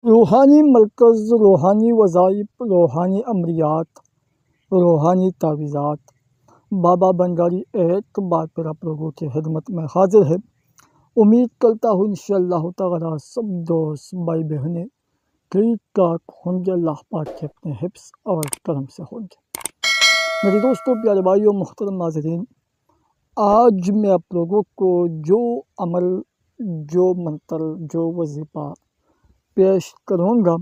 روحانی مرکز، روحانی وظائف، روحانی امریات، روحانی تعویذات۔ بابا بنگاری ایک بار پھر آپ لوگوں کی خدمت میں حاضر ہے۔ امید کرتا ہوں انشاءاللہ تعالی سب دوست بھائی بہنیں ٹھیک ٹھاک ہوں گے، اللہ پاک کے اپنے حفظ اور کرم سے ہوں گے۔ میرے دوستوں، پیارے بھائیوں، محترم ناظرین، آج میں آپ لوگوں کو جو عمل، جو منتر، جو وظیفہ پیش کروں گا،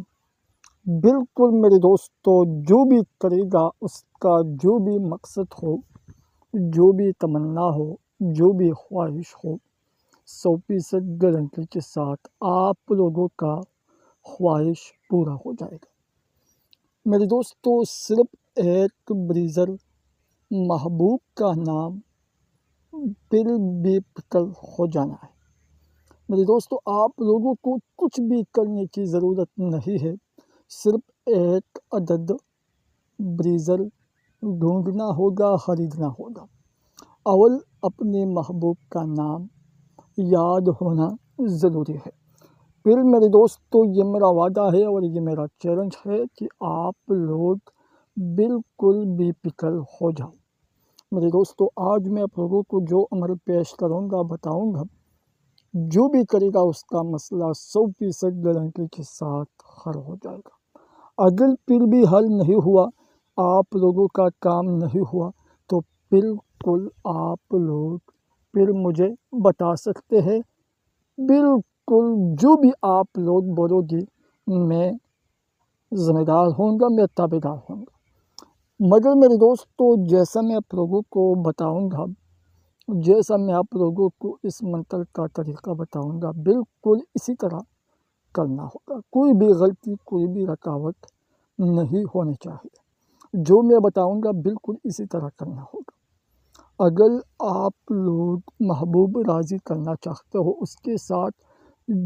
بالکل میرے دوستوں جو بھی کرے گا اس کا جو بھی مقصد ہو، جو بھی تمنا ہو، جو بھی خواہش ہو، 100% گارنٹی کے ساتھ آپ لوگوں کا خواہش پورا ہو جائے گا۔ میرے دوستوں، صرف ایک بریزر محبوب کا نام پل بے پکل ہو جانا ہے۔ میرے دوستوں، آپ لوگوں کو کچھ بھی کرنے کی ضرورت نہیں ہے، صرف ایک عدد بریزر ڈھونڈنا ہوگا، خریدنا ہوگا۔ اول اپنے محبوب کا نام یاد ہونا ضروری ہے۔ پھر میرے دوستوں، یہ میرا وعدہ ہے اور یہ میرا چیلنج ہے کہ آپ لوگ بالکل بے فکر ہو جاؤ۔ میرے دوستوں، آج میں آپ لوگوں کو جو عمل پیش کروں گا، بتاؤں گا، جو بھی کرے گا اس کا مسئلہ 100% گارنٹی کے ساتھ حل ہو جائے گا۔ اگر پھر بھی حل نہیں ہوا، آپ لوگوں کا کام نہیں ہوا، تو بالکل آپ لوگ پھر مجھے بتا سکتے ہیں۔ بالکل جو بھی آپ لوگ بولو گے میں ذمہ دار ہوں گا، میں تابع دار ہوں گا۔ مگر میرے دوستو، جیسا میں آپ لوگوں کو بتاؤں گا، جیسا میں آپ لوگوں کو اس منتر کا طریقہ بتاؤں گا، بالکل اسی طرح کرنا ہوگا۔ کوئی بھی غلطی، کوئی بھی رکاوٹ نہیں ہونی چاہیے۔ جو میں بتاؤں گا بالکل اسی طرح کرنا ہوگا۔ اگر آپ لوگ محبوب راضی کرنا چاہتے ہو، اس کے ساتھ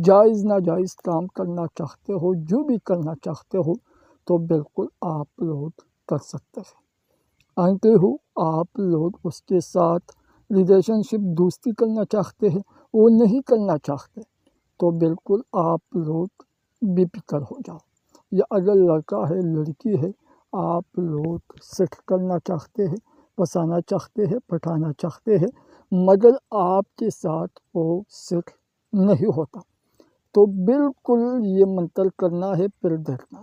جائز ناجائز کام کرنا چاہتے ہو، جو بھی کرنا چاہتے ہو، تو بالکل آپ لوگ کر سکتے ہیں۔ آنٹے ہو آپ لوگ اس کے ساتھ ریلیشن شپ دوستی کرنا چاہتے ہیں، وہ نہیں کرنا چاہتے، تو بالکل آپ لوگ بے فکر ہو جاؤ۔ یا اگر لڑکا ہے، لڑکی ہے، آپ لوگ سیٹ کرنا چاہتے ہیں، بسانا چاہتے ہیں، پٹھانا چاہتے ہیں، مگر آپ کے ساتھ وہ سیٹ نہیں ہوتا، تو بالکل یہ منتر کرنا ہے۔ پھر دیکھنا،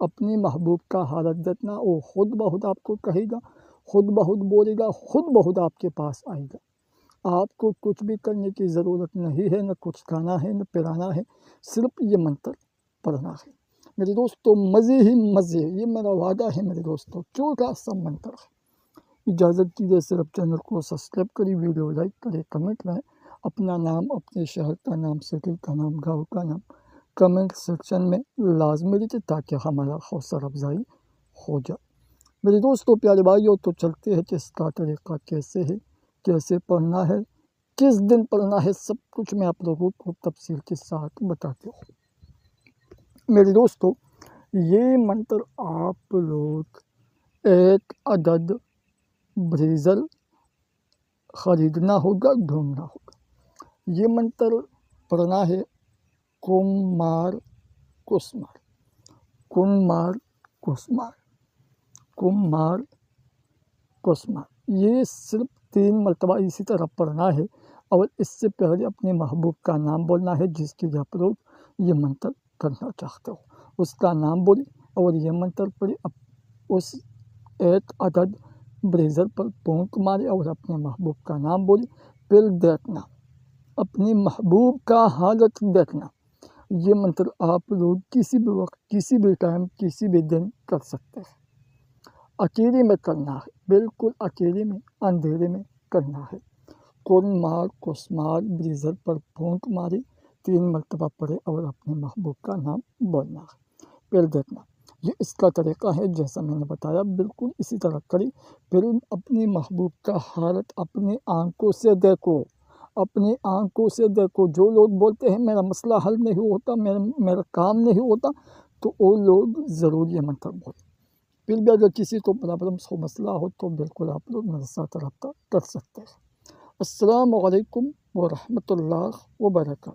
اپنی محبوب کا حالت دیکھنا، وہ خود بخود آپ کو کہے گا، خود بخود بولے گا، خود بخود آپ کے پاس آئے گا۔ آپ کو کچھ بھی کرنے کی ضرورت نہیں ہے، نہ کچھ کھانا ہے، نہ پلانا ہے، صرف یہ منتر پڑھنا ہے۔ میرے دوستو، مزے ہی مزے، یہ میرا وعدہ ہے میرے دوستو، چھوٹا سا منتر ہے۔ اجازت دیجیے، صرف چینل کو سبسکرائب کریں، ویڈیو لائک کریں، کمنٹ میں اپنا نام، اپنے شہر کا نام، سٹی کا نام، گاؤں کا نام کمنٹ سیکشن میں لازمی لکھیں تاکہ ہمارا حوصلہ افزائی ہو جائے۔ میرے دوستو، پیارے بھائیوں، تو چلتے ہیں کہ اس کا طریقہ کیسے ہے، کیسے پڑھنا ہے، کس دن پڑھنا ہے، سب کچھ میں آپ لوگوں کو تفصیل کے ساتھ بتاتے ہوں۔ میرے دوستو، یہ منتر آپ لوگ ایک عدد بریزر خریدنا ہوگا، ڈھونڈنا ہوگا۔ یہ منتر پڑھنا ہے کم مار کسمار، کم مار کسمار، کم مار کسمار۔ یہ صرف 3 مرتبہ اسی طرح پڑھنا ہے، اور اس سے پہلے اپنے محبوب کا نام بولنا ہے جس کے لیے آپ لوگ یہ منتر کرنا چاہتے ہو، اس کا نام بولیں اور یہ منتر پڑھیں۔ اس ایک عدد بریزر پر پونک مارے اور اپنے محبوب کا نام بولیں۔ پھر دیکھنا، اپنی محبوب کا حالت دیکھنا۔ یہ منتر آپ لوگ کسی بھی وقت، کسی بھی ٹائم، کسی بھی دن کر سکتے ہیں۔ اکیلے میں کرنا ہے، بالکل اکیلے میں، اندھیرے میں کرنا ہے۔ کن مار کسمار بریزر پر پھونک ماری 3 مرتبہ پڑھے اور اپنے محبوب کا نام بولنا ہے۔ پھر دیکھنا، یہ اس کا طریقہ ہے جیسا میں نے بتایا، بالکل اسی طرح کریں۔ پھر اپنی محبوب کا حالت اپنی آنکھوں سے دیکھو، اپنی آنکھوں سے دیکھو۔ جو لوگ بولتے ہیں میرا مسئلہ حل نہیں ہوتا، میرا کام نہیں ہوتا، تو وہ لوگ ضرور یہ منتر بولیں۔ پھر بھی اگر کسی کو پرابلمس ہو، مسئلہ ہو، تو بالکل آپ لوگ میرے ساتھ رابطہ کر سکتے ہیں۔ السلام علیکم ورحمۃ اللہ وبرکاتہ۔